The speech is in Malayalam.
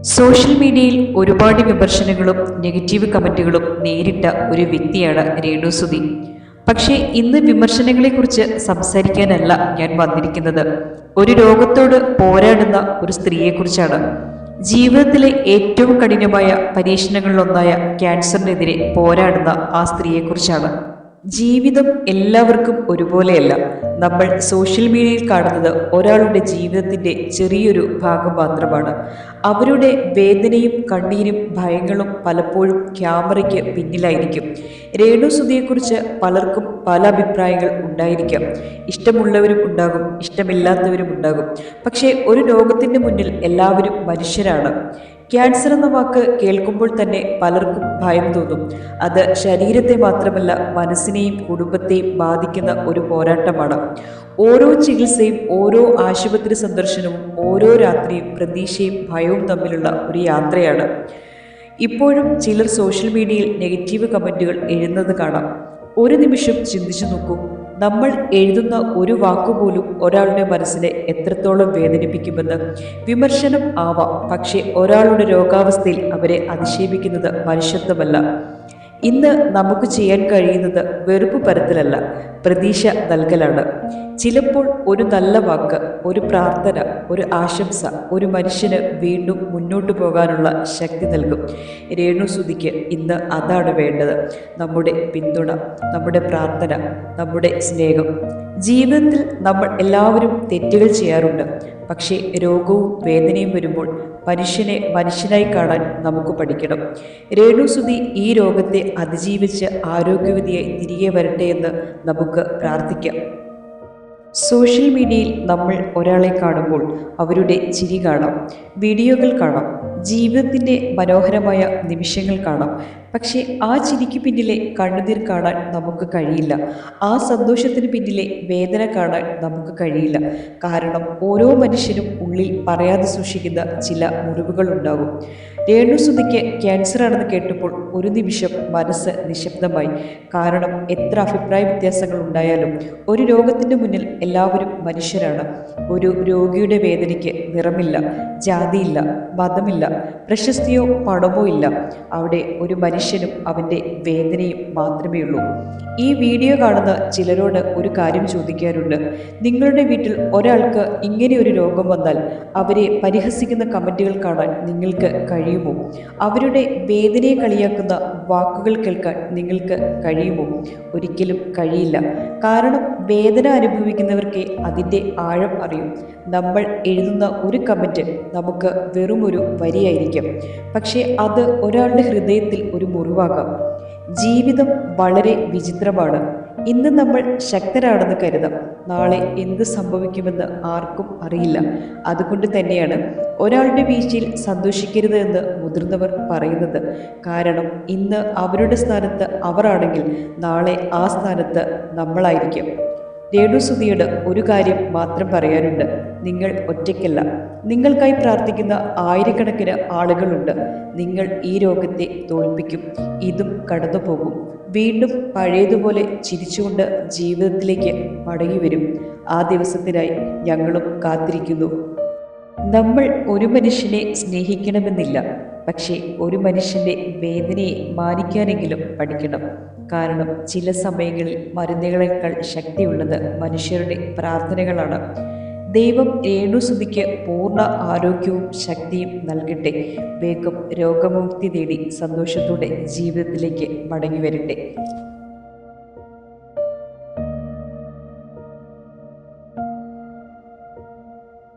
സോഷ്യൽ മീഡിയയിൽ ഒരുപാട് വിമർശനങ്ങളും നെഗറ്റീവ് കമന്റുകളും നേരിട്ട ഒരു വ്യക്തിയാണ് രേണുസുതി. പക്ഷേ ഇന്ന് വിമർശനങ്ങളെക്കുറിച്ച് സംസാരിക്കാനല്ല ഞാൻ വന്നിരിക്കുന്നത്. ഒരു രോഗത്തോട് പോരാടുന്ന ഒരു സ്ത്രീയെക്കുറിച്ചാണ്. ജീവിതത്തിലെ ഏറ്റവും കഠിനമായ പരീക്ഷണങ്ങളിലൊന്നായ ക്യാൻസറിനെതിരെ പോരാടുന്ന ആ സ്ത്രീയെക്കുറിച്ചാണ്. ജീവിതം എല്ലാവർക്കും ഒരുപോലെയല്ല. നമ്മൾ സോഷ്യൽ മീഡിയയിൽ കാണുന്നത് ഒരാളുടെ ജീവിതത്തിൻ്റെ ചെറിയൊരു ഭാഗം മാത്രമാണ്. അവരുടെ വേദനയും കണ്ണീരും ഭയങ്ങളും പലപ്പോഴും ക്യാമറയ്ക്ക് പിന്നിലായിരിക്കും. രേണുസുധിയെക്കുറിച്ച് പലർക്കും പല അഭിപ്രായങ്ങൾ ഉണ്ടായിരിക്കാം. ഇഷ്ടമുള്ളവരും ഉണ്ടാകും, ഇഷ്ടമില്ലാത്തവരും ഉണ്ടാകും. പക്ഷേ ഒരു രോഗത്തിൻ്റെ മുന്നിൽ എല്ലാവരും മനുഷ്യരാണ്. ക്യാൻസർ എന്ന വാക്ക് കേൾക്കുമ്പോൾ തന്നെ പലർക്കും ഭയം തോന്നും. അത് ശരീരത്തെ മാത്രമല്ല മനസ്സിനെയും കുടുംബത്തെയും ബാധിക്കുന്ന ഒരു പോരാട്ടമാണ്. ഓരോ ചികിത്സയും, ഓരോ ആശുപത്രി സന്ദർശനവും, ഓരോ രാത്രിയും പ്രതീക്ഷയും ഭയവും തമ്മിലുള്ള ഒരു യാത്രയാണ്. ഇപ്പോഴും ചിലർ സോഷ്യൽ മീഡിയയിൽ നെഗറ്റീവ് കമൻറ്റുകൾ എഴുതുന്നത് കാണാം. ഒരു നിമിഷം ചിന്തിച്ചു നോക്കൂ, നമ്മൾ എഴുതുന്ന ഒരു വാക്കുപോലും ഒരാളുടെ മനസ്സിനെ എത്രത്തോളം വേദനിപ്പിക്കുമെന്ന്. വിമർശനം ആവാം, പക്ഷേ ഒരാളുടെ രോഗാവസ്ഥയിൽ അവരെ അധിക്ഷേപിക്കുന്നത് മനുഷ്യത്വമല്ല. ഇന്ന് നമുക്ക് ചെയ്യാൻ കഴിയുന്നത് വെറുപ്പ് പരത്തലല്ല, പ്രതീക്ഷ നൽകലാണ്. ചിലപ്പോൾ ഒരു നല്ല വാക്ക്, ഒരു പ്രാർത്ഥന, ഒരു ആശംസ ഒരു മനുഷ്യന് വീണ്ടും മുന്നോട്ട് പോകാനുള്ള ശക്തി നൽകും. രേണുസുധിക്ക് ഇന്ന് അതാണ് വേണ്ടത്. നമ്മുടെ പിന്തുണ, നമ്മുടെ പ്രാർത്ഥന, നമ്മുടെ സ്നേഹം. ജീവിതത്തിൽ നമ്മൾ എല്ലാവരും തെറ്റുകൾ ചെയ്യാറുണ്ട്. പക്ഷേ രോഗവും വേദനയും വരുമ്പോൾ മനുഷ്യനെ മനുഷ്യനായി കാണാൻ നമുക്ക് പഠിക്കണം. രേണുസുധി ഈ രോഗത്തെ അതിജീവിച്ച് ആരോഗ്യവതിയായി തിരികെ വരട്ടെ എന്ന് നമുക്ക് പ്രാർത്ഥിക്കാം. സോഷ്യൽ മീഡിയയിൽ നമ്മൾ ഒരാളെ കാണുമ്പോൾ അവരുടെ ചിരി കാണാം, വീഡിയോകൾ കാണാം, ജീവിതത്തിൻ്റെ മനോഹരമായ നിമിഷങ്ങൾ കാണാം. പക്ഷേ ആ ചിരിക്ക് പിന്നിലെ കണ്ണുനീർ കാണാൻ നമുക്ക് കഴിയില്ല. ആ സന്തോഷത്തിന് പിന്നിലെ വേദന കാണാൻ നമുക്ക് കഴിയില്ല. കാരണം ഓരോ മനുഷ്യനും ഉള്ളിൽ പറയാതെ സൂക്ഷിക്കുന്ന ചില മുറിവുകൾ ഉണ്ടാകും. രേണുസുധിക്ക് ക്യാൻസർ ആണെന്ന് കേട്ടപ്പോൾ ഒരു നിമിഷം മനസ്സ് നിശബ്ദമായി. കാരണം എത്ര അഭിപ്രായ വ്യത്യാസങ്ങൾ ഉണ്ടായാലും ഒരു രോഗത്തിൻ്റെ മുന്നിൽ എല്ലാവരും മനുഷ്യരാണ്. ഒരു രോഗിയുടെ വേദനയ്ക്ക് നിറമില്ല, ജാതിയില്ല, മതമില്ല, പ്രശസ്തിയോ പണമോ ഇല്ല. അവിടെ ഒരു മനുഷ്യനും അവൻ്റെ വേദനയും മാത്രമേ ഉള്ളൂ. ഈ വീഡിയോ കാണുന്ന ചിലരോട് ഒരു കാര്യം ചോദിക്കാറുണ്ട്. നിങ്ങളുടെ വീട്ടിൽ ഒരാൾക്ക് ഇങ്ങനെ ഒരു രോഗം വന്നാൽ അവരെ പരിഹസിക്കുന്ന കമൻറ്റുകൾ കാണാൻ നിങ്ങൾക്ക് കഴിയുമോ? അവരുടെ വേദനയെ കളിയാക്കുന്ന വാക്കുകൾ കേൾക്കാൻ നിങ്ങൾക്ക് കഴിയുമോ? ഒരിക്കലും കഴിയില്ല. കാരണം വേദന അനുഭവിക്കുന്നവർക്ക് അതിൻ്റെ ആഴം അറിയും. നമ്മൾ എഴുതുന്ന ഒരു കമൻറ്റ് നമുക്ക് വെറുമൊരു വരിയായിരിക്കും, പക്ഷേ അത് ഒരാളുടെ ഹൃദയത്തിൽ ഒരു മുറിവാകാം. ജീവിതം വളരെ വിചിത്രമാണ്. ഇന്ന് നമ്മൾ ശക്തരാണെന്ന് കരുതാം, നാളെ എന്ത് സംഭവിക്കുമെന്ന് ആർക്കും അറിയില്ല. അതുകൊണ്ട് തന്നെയാണ് ഒരാളുടെ വീഴ്ചയിൽ സന്തോഷിക്കരുത് എന്ന് മുതിർന്നവർ പറയുന്നത്. കാരണം ഇന്ന് അവരുടെ സ്ഥാനത്ത് അവരാണെങ്കിൽ നാളെ ആ സ്ഥാനത്ത് നമ്മളായിരിക്കും. രേണുസുധിയോട് ഒരു കാര്യം മാത്രം പറയാനുണ്ട്. നിങ്ങൾ ഒറ്റയ്ക്കല്ല. നിങ്ങൾക്കായി പ്രാർത്ഥിക്കുന്ന ആയിരക്കണക്കിന് ആളുകളുണ്ട്. നിങ്ങൾ ഈ രോഗത്തെ തോൽപ്പിക്കും. ഇതും കടന്നു പോകും. വീണ്ടും പഴയതുപോലെ ചിരിച്ചുകൊണ്ട് ജീവിതത്തിലേക്ക് മടങ്ങി വരും. ആ ദിവസത്തിനായി ഞങ്ങളും കാത്തിരിക്കുന്നു. നമ്മൾ ഒരു മനുഷ്യനെ സ്നേഹിക്കണമെന്നില്ല, പക്ഷേ ഒരു മനുഷ്യൻ്റെ വേദനയെ മാനിക്കാനെങ്കിലും പഠിക്കണം. കാരണം ചില സമയങ്ങളിൽ മരുന്നുകളേക്കാൾ ശക്തിയുള്ളത് മനുഷ്യരുടെ പ്രാർത്ഥനകളാണ്. ദൈവം രേണുസുധിക്ക് പൂർണ്ണ ആരോഗ്യവും ശക്തിയും നൽകട്ടെ. വേഗം രോഗമുക്തി നേടി സന്തോഷത്തോടെ ജീവിതത്തിലേക്ക് മടങ്ങി വരട്ടെ.